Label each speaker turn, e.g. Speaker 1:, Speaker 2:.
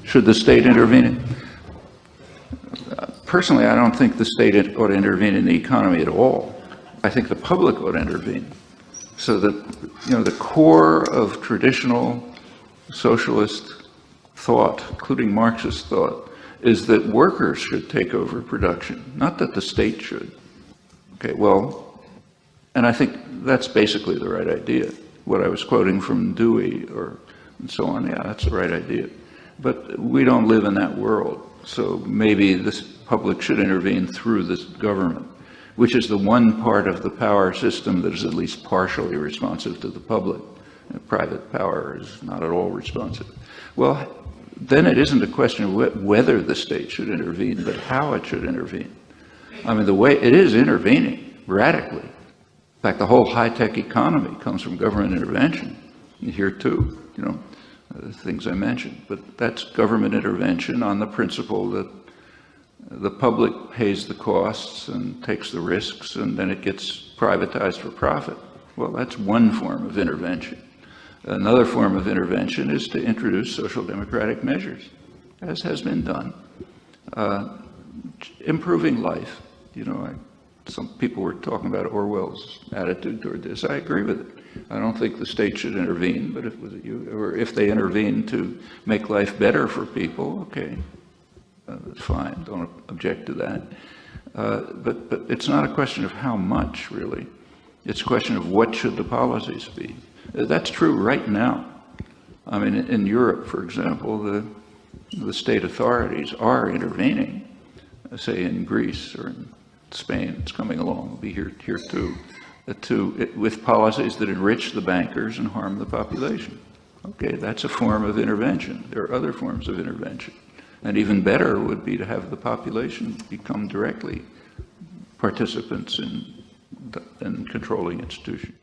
Speaker 1: Should the state intervene? Personally, I don't think the state ought to intervene in the economy at all. I think the public ought to intervene. So that, the core of traditional socialist thought, including Marxist thought, is that workers should take over production, not that the state should. Okay, well, and I think that's basically the right idea. What I was quoting from Dewey and so on, yeah, that's the right idea. But we don't live in that world. So maybe the public should intervene through this government, which is the one part of the power system that is at least partially responsive to the public. Private power is not at all responsive. Well, then it isn't a question of whether the state should intervene, but how it should intervene. I mean, the way it is intervening radically. In fact, the whole high-tech economy comes from government intervention. Here too, the things I mentioned. But that's government intervention on the principle that the public pays the costs and takes the risks, and then it gets privatized for profit. Well, that's one form of intervention. Another form of intervention is to introduce social democratic measures, as has been done. Improving life. Some people were talking about Orwell's attitude toward this. I agree with it. I don't think the state should intervene, but if they intervene to make life better for people, okay, that's fine. Don't object to that. But it's not a question of how much, really. It's a question of what should the policies be. That's true right now. I mean, in Europe, for example, the state authorities are intervening, say in Greece or in Spain. It's coming along. It'll be here too. With policies that enrich the bankers and harm the population. Okay, that's a form of intervention. There are other forms of intervention. And even better would be to have the population become directly participants in controlling institutions.